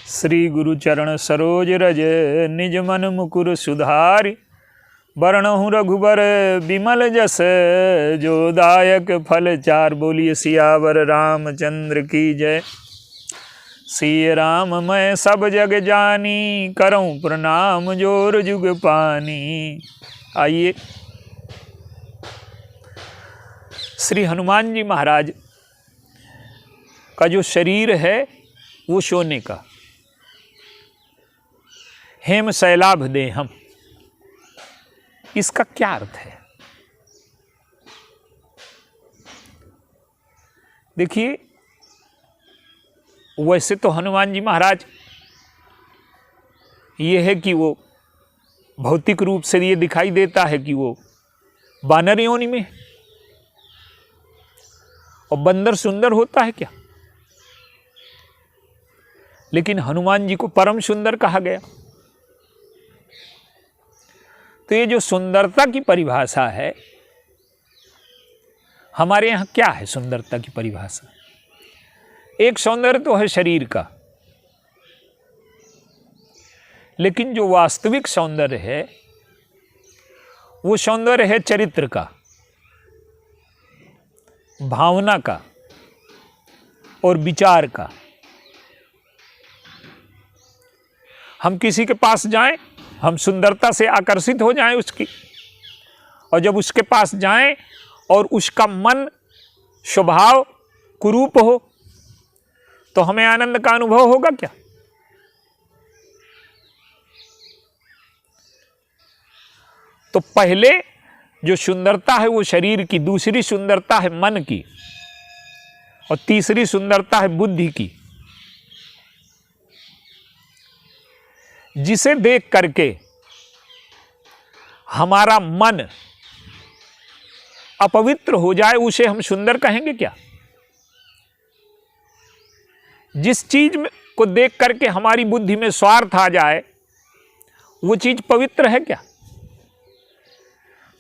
श्री गुरु चरण सरोज रज निज मन मुकुर सुधारि। वरणहु रघुबर विमल जस जो दायक फल चार। बोलिए सियावर रामचंद्र की जय। सिय राम मैं सब जग जानी, करऊं प्रणाम जोर जुग पानी। आइए, श्री हनुमान जी महाराज का जो शरीर है वो सोने का, हेम शैलाभ देहम, इसका क्या अर्थ है? देखिए, वैसे तो हनुमान जी महाराज ये है कि वो भौतिक रूप से ये दिखाई देता है कि वो वानर योनि में, और बंदर सुंदर होता है क्या? लेकिन हनुमान जी को परम सुंदर कहा गया। तो ये जो सुंदरता की परिभाषा है, हमारे यहाँ क्या है सुंदरता की परिभाषा? एक सौंदर्य तो है शरीर का, लेकिन जो वास्तविक सौंदर्य है वो सौंदर्य है चरित्र का, भावना का और विचार का। हम किसी के पास जाएं, हम सुंदरता से आकर्षित हो जाएं उसकी, और जब उसके पास जाएं और उसका मन स्वभाव कुरूप हो तो हमें आनंद का अनुभव होगा क्या? तो पहले जो सुंदरता है वो शरीर की, दूसरी सुंदरता है मन की, और तीसरी सुंदरता है बुद्धि की। जिसे देख करके हमारा मन अपवित्र हो जाए उसे हम सुंदर कहेंगे क्या? जिस चीज को देख करके हमारी बुद्धि में स्वार्थ आ जाए वो चीज पवित्र है क्या?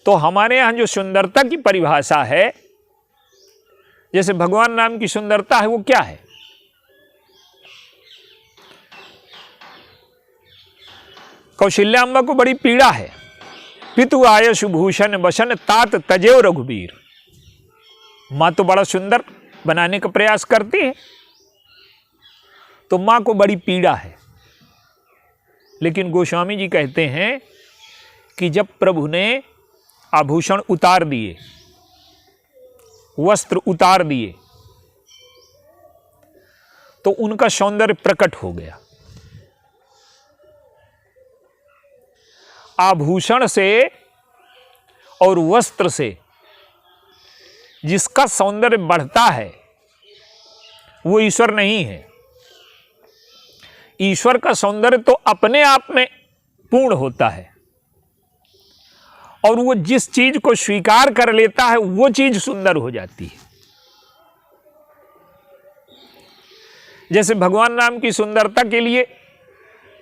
तो हमारे यहां जो सुंदरता की परिभाषा है, जैसे भगवान राम की सुंदरता है, वो क्या है? कौशल्याम्बा को बड़ी पीड़ा है, पितु आयु भूषण वसन तात तजेव रघुबीर। मां तो बड़ा सुंदर बनाने का प्रयास करती है, तो मां को बड़ी पीड़ा है। लेकिन गोस्वामी जी कहते हैं कि जब प्रभु ने आभूषण उतार दिए, वस्त्र उतार दिए, तो उनका सौंदर्य प्रकट हो गया। आभूषण से और वस्त्र से जिसका सौंदर्य बढ़ता है वो ईश्वर नहीं है। ईश्वर का सौंदर्य तो अपने आप में पूर्ण होता है, और वो जिस चीज को स्वीकार कर लेता है वो चीज सुंदर हो जाती है। जैसे भगवान राम की सुंदरता के लिए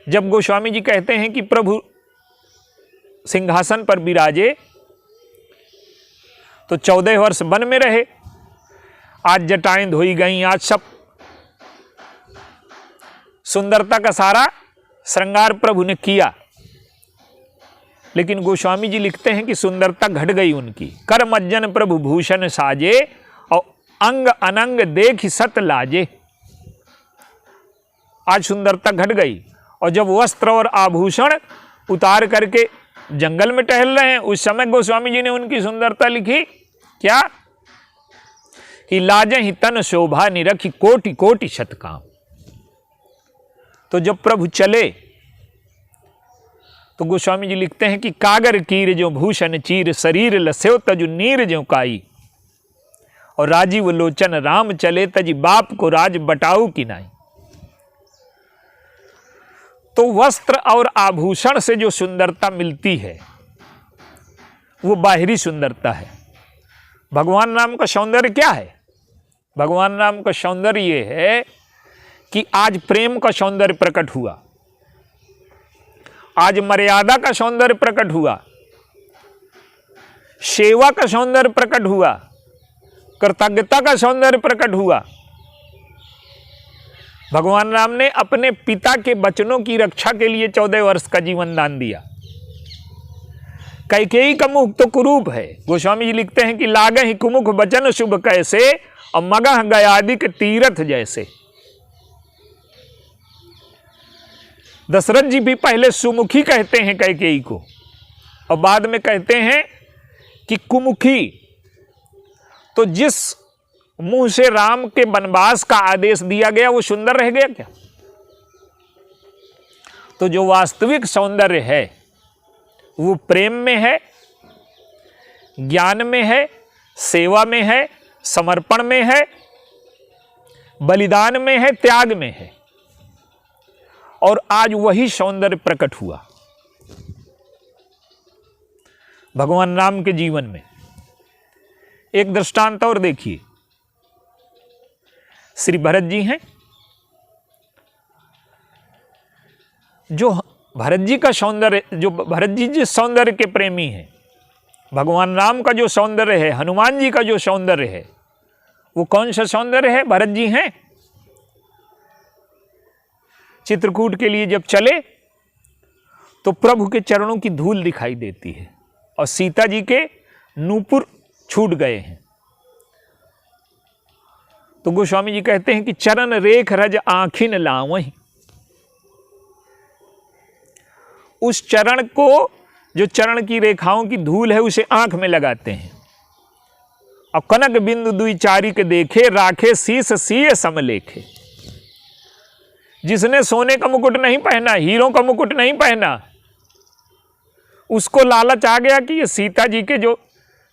जब गोस्वामी जी कहते हैं कि प्रभु सिंहासन पर विराजे, तो 14 वर्ष वन में रहे, आज जटाएं धोई गई, आज सब सुंदरता का सारा श्रृंगार प्रभु ने किया। लेकिन गोस्वामी जी लिखते हैं कि सुंदरता घट गई उनकी। कर मज्जन प्रभु भूषण साजे, और अंग अनंग देख सत लाजे। आज सुंदरता घट गई, और जब वस्त्र और आभूषण उतार करके जंगल में टहल रहे हैं, उस समय गोस्वामी जी ने उनकी सुंदरता लिखी क्या? कि लाजे ही तन शोभा निरखी कोटि कोटि शतकाम। तो जब प्रभु चले तो गोस्वामी जी लिखते हैं कि कागर कीर जो भूषण चीर, शरीर लस्यो तजु नीर जो काई, और राजीव लोचन राम चले, तजी बाप को राज बटाऊ की नाई। तो वस्त्र और आभूषण से जो सुंदरता मिलती है वो बाहरी सुंदरता है। भगवान राम का सौंदर्य क्या है? भगवान राम का सौंदर्य ये है कि आज प्रेम का सौंदर्य प्रकट हुआ, आज मर्यादा का सौंदर्य प्रकट हुआ, सेवा का सौंदर्य प्रकट हुआ, कृतज्ञता का सौंदर्य प्रकट हुआ। भगवान राम ने अपने पिता के वचनों की रक्षा के लिए 14 वर्ष का जीवन दान दिया। कैकेयी का मुख तो कुरूप है। गोस्वामी जी लिखते हैं कि लागहि कुमुख वचन शुभ कैसे, और मगह गयादिक तीरथ जैसे। दशरथ जी भी पहले सुमुखी कहते हैं कैकेयी को, और बाद में कहते हैं कि कुमुखी। तो जिस मुंह से राम के वनवास का आदेश दिया गया वो सुंदर रह गया क्या? तो जो वास्तविक सौंदर्य है वो प्रेम में है, ज्ञान में है, सेवा में है, समर्पण में है, बलिदान में है, त्याग में है। और आज वही सौंदर्य प्रकट हुआ भगवान राम के जीवन में। एक दृष्टांत और देखिए, श्री भरत जी हैं, जो भरत जी का सौंदर्य, जो भरत जी जिस सौंदर्य के प्रेमी हैं, भगवान राम का जो सौंदर्य है, हनुमान जी का जो सौंदर्य है, वो कौन सा सौंदर्य है? भरत जी हैं। चित्रकूट के लिए जब चले तो प्रभु के चरणों की धूल दिखाई देती है, और सीता जी के नूपुर छूट गए हैं। तो गोस्वामी जी कहते हैं कि चरण रेख रज आँखिन लावहीं। उस चरण को, जो चरण की रेखाओं की धूल है, उसे आंख में लगाते हैं। और कनक बिंदु दुई चारिक देखे, राखे शीस सीय समलेखे। जिसने सोने का मुकुट नहीं पहना, हीरों का मुकुट नहीं पहना, उसको लालच आ गया कि ये सीता जी के जो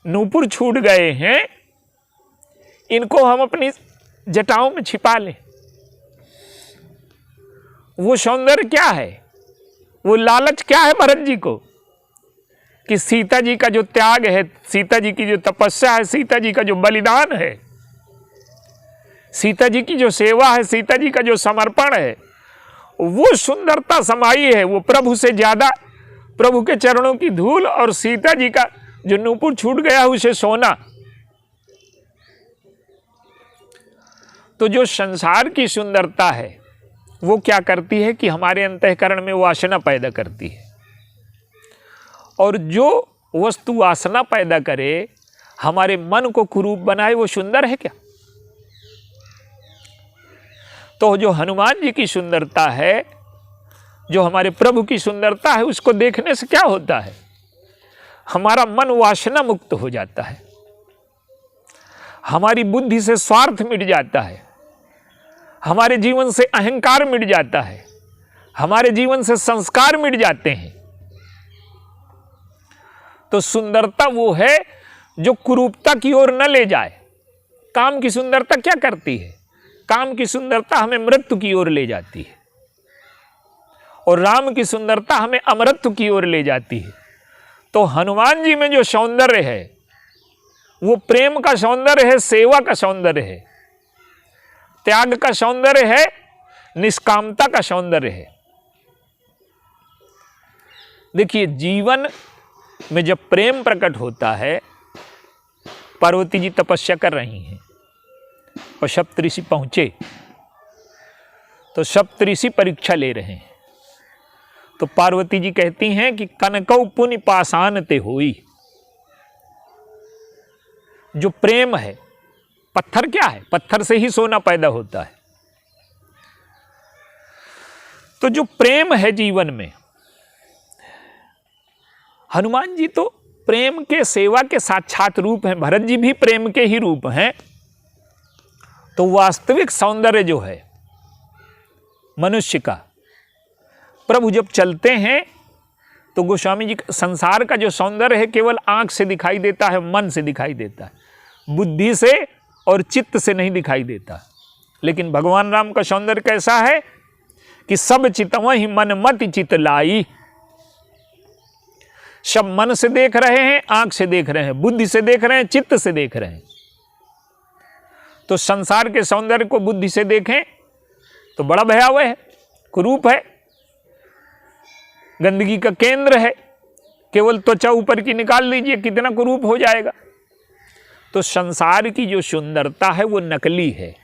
नूपुर छूट गए हैं, इनको हम अपनी जटाओं में छिपा लें। वो सौंदर्य क्या है, वो लालच क्या है भरत जी को, कि सीता जी का जो त्याग है, सीता जी की जो तपस्या है, सीता जी का जो बलिदान है, सीता जी की जो सेवा है, सीता जी का जो समर्पण है, वो सुंदरता समाई है। वो प्रभु से ज्यादा, प्रभु के चरणों की धूल और सीता जी का जो नूपुर छूट गया उसे सोना। तो जो संसार की सुंदरता है वो क्या करती है कि हमारे अंतःकरण में वासना पैदा करती है, और जो वस्तु वासना पैदा करे, हमारे मन को कुरूप बनाए, वो सुंदर है क्या? तो जो हनुमान जी की सुंदरता है, जो हमारे प्रभु की सुंदरता है, उसको देखने से क्या होता है? हमारा मन वासना मुक्त हो जाता है, हमारी बुद्धि से स्वार्थ मिट जाता है, हमारे जीवन से अहंकार मिट जाता है, हमारे जीवन से संस्कार मिट जाते हैं। तो सुंदरता वो है जो कुरूपता की ओर न ले जाए। काम की सुंदरता क्या करती है? काम की सुंदरता हमें मृत्यु की ओर ले जाती है, और राम की सुंदरता हमें अमरत्व की ओर ले जाती है। तो हनुमान जी में जो सौंदर्य है वो प्रेम का सौंदर्य है, सेवा का सौंदर्य है, त्याग का सौंदर्य है, निष्कामता का सौंदर्य है। देखिए, जीवन में जब प्रेम प्रकट होता है, पार्वती जी तपस्या कर रही हैं और सप्तऋषि पहुंचे, तो सप्तऋषि परीक्षा ले रहे हैं। तो पार्वती जी कहती हैं कि कनकौ पुनि पाषाण ते होई। जो प्रेम है, पत्थर क्या है? पत्थर से ही सोना पैदा होता है। तो जो प्रेम है जीवन में, हनुमान जी तो प्रेम के, सेवा के साक्षात रूप हैं, भरत जी भी प्रेम के ही रूप हैं। तो वास्तविक सौंदर्य जो है मनुष्य का, प्रभु जब चलते हैं तो गोस्वामी जी, संसार का जो सौंदर्य है केवल आंख से दिखाई देता है, मन से दिखाई देता है, बुद्धि से और चित्त से नहीं दिखाई देता। लेकिन भगवान राम का सौंदर्य कैसा है कि सब चितवहि मन मति चित लाई। सब मन से देख रहे हैं, आंख से देख रहे हैं, बुद्धि से देख रहे हैं, चित्त से देख रहे हैं। तो संसार के सौंदर्य को बुद्धि से देखें तो बड़ा भयावह है, कुरूप है, गंदगी का केंद्र है। केवल त्वचा ऊपर की निकाल लीजिए, कितना कुरूप हो जाएगा। तो संसार की जो सुंदरता है वो नकली है,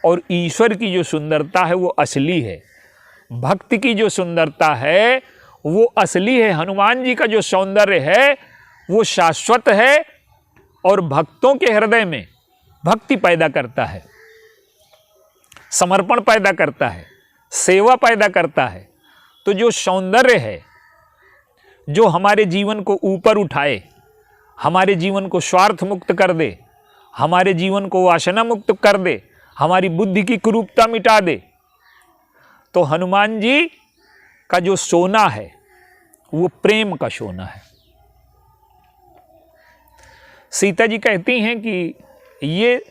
और ईश्वर की जो सुंदरता है वो असली है, भक्ति की जो सुंदरता है वो असली है। हनुमान जी का जो सौंदर्य है वो शाश्वत है और भक्तों के हृदय में भक्ति पैदा करता है, समर्पण पैदा करता है, सेवा पैदा करता है। तो जो सौंदर्य है जो हमारे जीवन को ऊपर उठाए, हमारे जीवन को स्वार्थ मुक्त कर दे, हमारे जीवन को वासना मुक्त कर दे, हमारी बुद्धि की कुरूपता मिटा दे, तो हनुमान जी का जो सोना है वो प्रेम का सोना है। सीता जी कहती हैं कि ये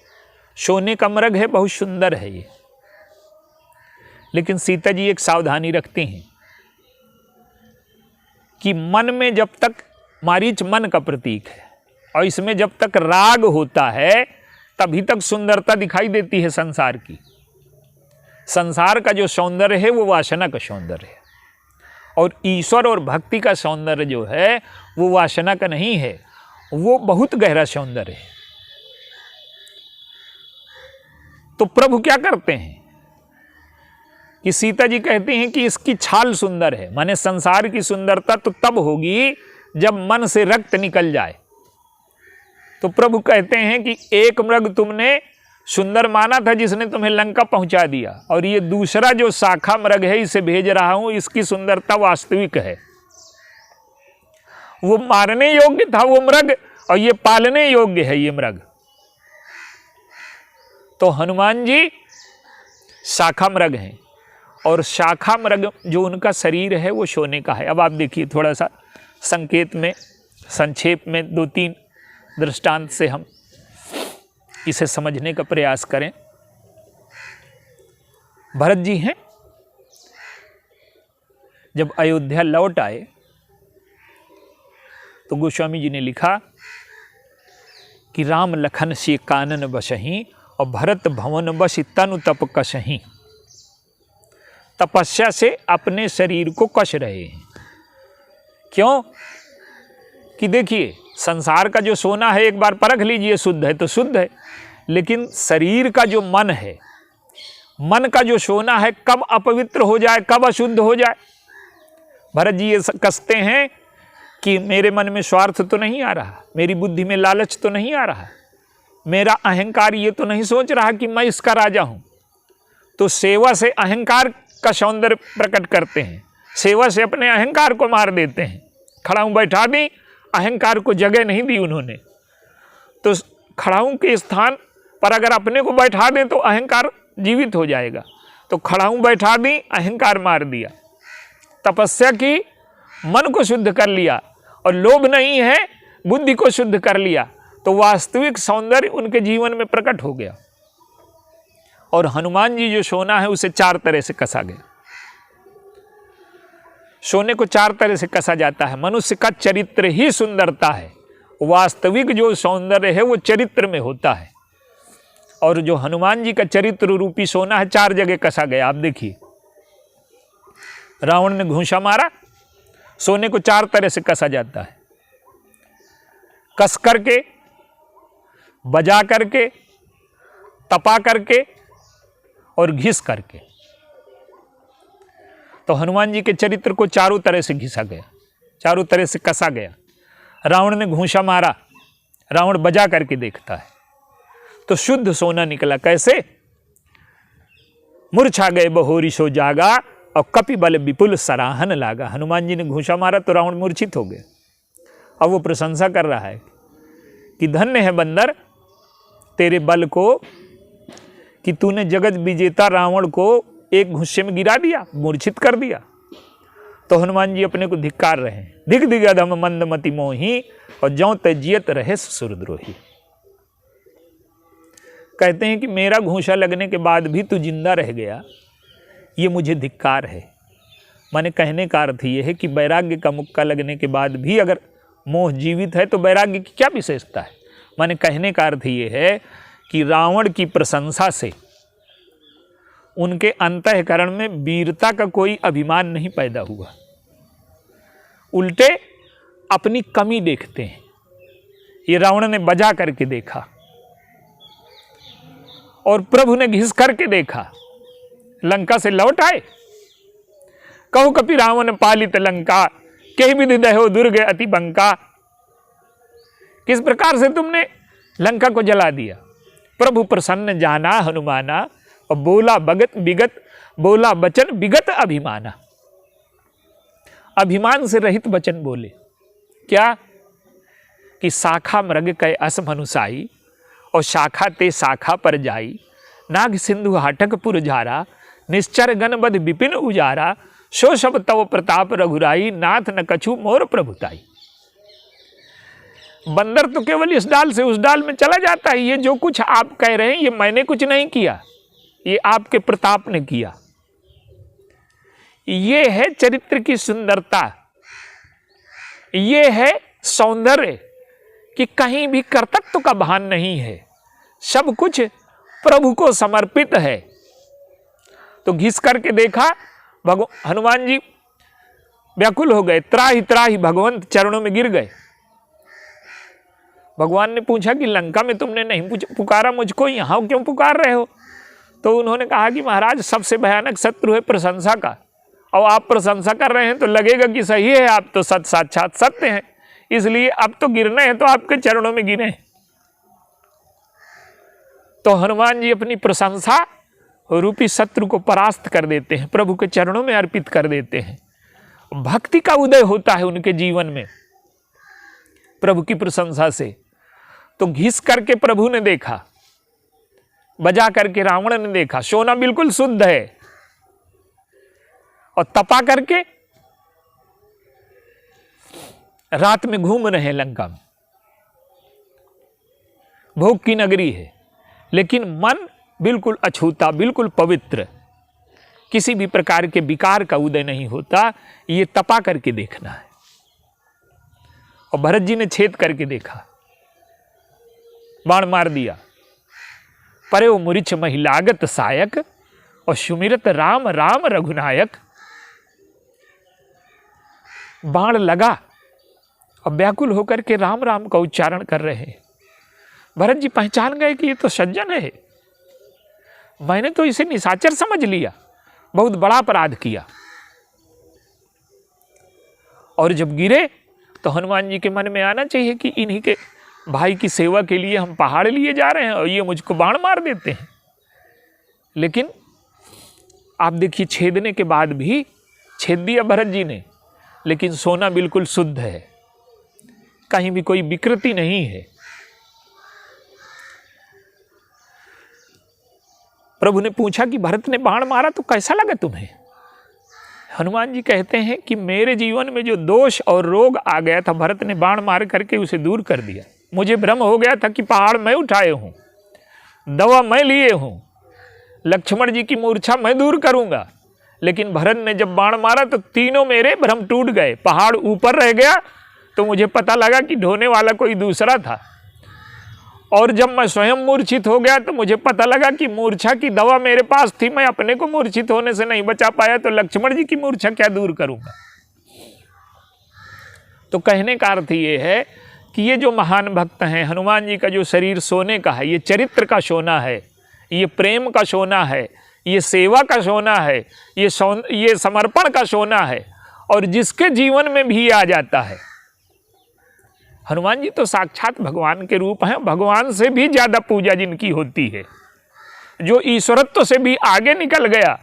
सोने का मृग है, बहुत सुंदर है ये। लेकिन सीता जी एक सावधानी रखती हैं कि मन में जब तक, मारीच मन का प्रतीक है और इसमें जब तक राग होता है तभी तक सुंदरता दिखाई देती है संसार की। संसार का जो सौंदर्य है वो वासना का सौंदर्य है और ईश्वर और भक्ति का सौंदर्य जो है वो वासना का नहीं है, वो बहुत गहरा सौंदर्य है। तो प्रभु क्या करते हैं कि सीता जी कहती हैं कि इसकी छाल सुंदर है, माने संसार की सुंदरता तो तब होगी जब मन से रक्त निकल जाए। तो प्रभु कहते हैं कि एक मृग तुमने सुंदर माना था जिसने तुम्हें लंका पहुंचा दिया, और ये दूसरा जो शाखा मृग है इसे भेज रहा हूं, इसकी सुंदरता वास्तविक है। वो मारने योग्य था वो मृग और ये पालने योग्य है ये मृग। तो हनुमान जी शाखा मृग हैं और शाखा मृग जो उनका शरीर है वो सोने का है। अब आप देखिए, थोड़ा सा संकेत में, संक्षेप में 2-3 दृष्टांत से हम इसे समझने का प्रयास करें। भरत जी हैं, जब अयोध्या लौट आए तो गोस्वामी जी ने लिखा कि राम लखन से कानन बसहीं और भरत भवन बस तनु तप कसहीं। तपस्या से अपने शरीर को कस रहे हैं। क्यों? कि देखिए, संसार का जो सोना है एक बार परख लीजिए, शुद्ध है तो शुद्ध है, लेकिन शरीर का जो मन है, मन का जो सोना है कब अपवित्र हो जाए, कब अशुद्ध हो जाए। भरत जी ये कसते हैं कि मेरे मन में स्वार्थ तो नहीं आ रहा, मेरी बुद्धि में लालच तो नहीं आ रहा, मेरा अहंकार ये तो नहीं सोच रहा कि मैं इसका राजा हूं। तो सेवा से अहंकार का सौंदर्य प्रकट करते हैं, सेवा से अपने अहंकार को मार देते हैं। खड़ाऊं बैठा दी, अहंकार को जगह नहीं दी उन्होंने। तो खड़ाऊं के स्थान पर अगर अपने को बैठा दें तो अहंकार जीवित हो जाएगा। तो खड़ाऊं बैठा दी, अहंकार मार दिया। तपस्या की, मन को शुद्ध कर लिया, और लोभ नहीं है, बुद्धि को शुद्ध कर लिया, तो वास्तविक सौंदर्य उनके जीवन में प्रकट हो गया। और हनुमान जी जो सोना है उसे 4 तरह से कसा गया। सोने को 4 तरह से कसा जाता है। मनुष्य का चरित्र ही सुंदरता है, वास्तविक जो सौंदर्य है वो चरित्र में होता है। और जो हनुमान जी का चरित्र रूपी सोना है 4 जगह कसा गया। आप देखिए, रावण ने घूंसा मारा, सोने को 4 तरह से कसा जाता है। कस करके, बजा करके, तपा करके और घिस करके। तो हनुमान जी के चरित्र को चारों तरह से घिसा गया, चारों तरह से कसा गया। रावण ने घूंसा मारा, रावण बजा करके देखता है तो शुद्ध सोना निकला। कैसे? मूर्छा गए बहोरी सो जागा और कपि बल विपुल सराहन लागा। हनुमान जी ने घूंसा मारा तो रावण मूर्छित हो गया। अब वो प्रशंसा कर रहा है कि धन्य है बंदर तेरे बल को, कि तूने जगत विजेता रावण को एक घुस्से में गिरा दिया, मूर्छित कर दिया। तो हनुमान जी अपने को धिक्कार रहे हैं। दिग दिगधम मंदमति मोही और ज्यों तजियत रहे सुरद्रोही। कहते हैं कि मेरा घूंसा लगने के बाद भी तू जिंदा रह गया, ये मुझे धिक्कार है। माने कहने का अर्थ ये है कि वैराग्य का मुक्का लगने के बाद भी अगर मोह जीवित है तो वैराग्य की क्या विशेषता है। माने कहने का अर्थ ये है कि रावण की प्रशंसा से उनके अंतःकरण में वीरता का कोई अभिमान नहीं पैदा हुआ, उल्टे अपनी कमी देखते हैं। ये रावण ने बजा करके देखा और प्रभु ने घिस करके देखा, लंका से लौट आए। कहो कपि रावण पालित लंका, कहि विधि दहो दुर्ग अति बंका। किस प्रकार से तुमने लंका को जला दिया। प्रभु प्रसन्न जाना हनुमाना, और बोला बगत विगत, बोला वचन विगत अभिमाना। अभिमान से रहित वचन बोले। क्या कि शाखा मृग कै अस मनुसाई, और शाखा ते शाखा पर जाई। नाग सिंधु हाटक पुर झारा, निश्चर गणबद विपिन उजारा। सो सब तव प्रताप रघुराई, नाथ न कछु मोर प्रभुताई। बंदर तो केवल इस डाल से उस डाल में चला जाता है। ये जो कुछ आप कह रहे हैं ये मैंने कुछ नहीं किया, ये आपके प्रताप ने किया। ये है चरित्र की सुंदरता, ये है सौंदर्य कि कहीं भी कर्तृत्व का भान नहीं है, सब कुछ प्रभु को समर्पित है। तो घिस करके देखा, हनुमान जी व्याकुल हो गए, त्राहि त्राहि भगवंत चरणों में गिर गए। भगवान ने पूछा कि लंका में तुमने नहीं पुकारा मुझको, यहां क्यों पुकार रहे हो। तो उन्होंने कहा कि महाराज सबसे भयानक शत्रु है प्रशंसा का, और आप प्रशंसा कर रहे हैं तो लगेगा कि सही है, आप तो सत साक्षात सत्य हैं, इसलिए अब तो गिरना है तो आपके चरणों में गिरे। तो हनुमान जी अपनी प्रशंसा रूपी शत्रु को परास्त कर देते हैं, प्रभु के चरणों में अर्पित कर देते हैं। भक्ति का उदय होता है उनके जीवन में प्रभु की प्रशंसा से। तो घिस करके प्रभु ने देखा, बजा करके रावण ने देखा, सोना बिल्कुल शुद्ध है, और तपा करके रात में घूम रहे हैं लंका में। भोग की नगरी है, लेकिन मन बिल्कुल अछूता, बिल्कुल पवित्र, किसी भी प्रकार के विकार का उदय नहीं होता। ये तपा करके देखना है। और भरत जी ने छेद करके देखा, बाण मार दिया। परे वो मुरिच महिलागत सायक, और सुमिरत राम राम रघुनायक। बाण लगा और व्याकुल होकर के राम राम का उच्चारण कर रहे हैं। भरत जी पहचान गए कि ये तो सज्जन है, मैंने तो इसे निशाचर समझ लिया, बहुत बड़ा अपराध किया। और जब गिरे तो हनुमान जी के मन में आना चाहिए कि इन्हीं के भाई की सेवा के लिए हम पहाड़ लिए जा रहे हैं और ये मुझको बाण मार देते हैं। लेकिन आप देखिए, छेदने के बाद भी छेद दिया भरत जी ने, लेकिन सोना बिल्कुल शुद्ध है, कहीं भी कोई विकृति नहीं है। प्रभु ने पूछा कि भरत ने बाण मारा तो कैसा लगा तुम्हें। हनुमान जी कहते हैं कि मेरे जीवन में जो दोष और रोग आ गया था, भरत ने बाण मार करके उसे दूर कर दिया। मुझे भ्रम हो गया था कि पहाड़ मैं उठाए हूं, दवा मैं लिए हूं, लक्ष्मण जी की मूर्छा मैं दूर करूंगा, लेकिन भरत ने जब बाण मारा तो तीनों मेरे भ्रम टूट गए। पहाड़ ऊपर रह गया तो मुझे पता लगा कि ढोने वाला कोई दूसरा था, और जब मैं स्वयं मूर्छित हो गया तो मुझे पता लगा कि मूर्छा की दवा मेरे पास थी, मैं अपने को मूर्छित होने से नहीं बचा पाया, तो लक्ष्मण जी की मूर्छा क्या दूर करूंगा। तो कहने का अर्थ ये है कि ये जो महान भक्त हैं, हनुमान जी का जो शरीर सोने का है, ये चरित्र का सोना है, ये प्रेम का सोना है, ये सेवा का सोना है, ये समर्पण का सोना है, और जिसके जीवन में भी आ जाता है। हनुमान जी तो साक्षात भगवान के रूप हैं, भगवान से भी ज्यादा पूजा जिनकी होती है, जो ईश्वरत्व से भी आगे निकल गया,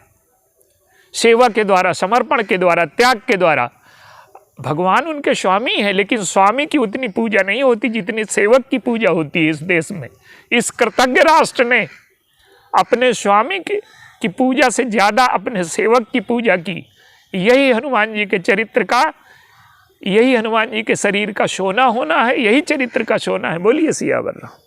सेवा के द्वारा, समर्पण के द्वारा, त्याग के द्वारा। भगवान उनके स्वामी हैं, लेकिन स्वामी की उतनी पूजा नहीं होती जितनी सेवक की पूजा होती है। इस देश में इस कृतज्ञ राष्ट्र ने अपने स्वामी की पूजा से ज्यादा अपने सेवक की पूजा की। यही हनुमान जी के चरित्र का, यही हनुमान जी के शरीर का सोना होना है, यही चरित्र का सोना है। बोलिए सियावर राम।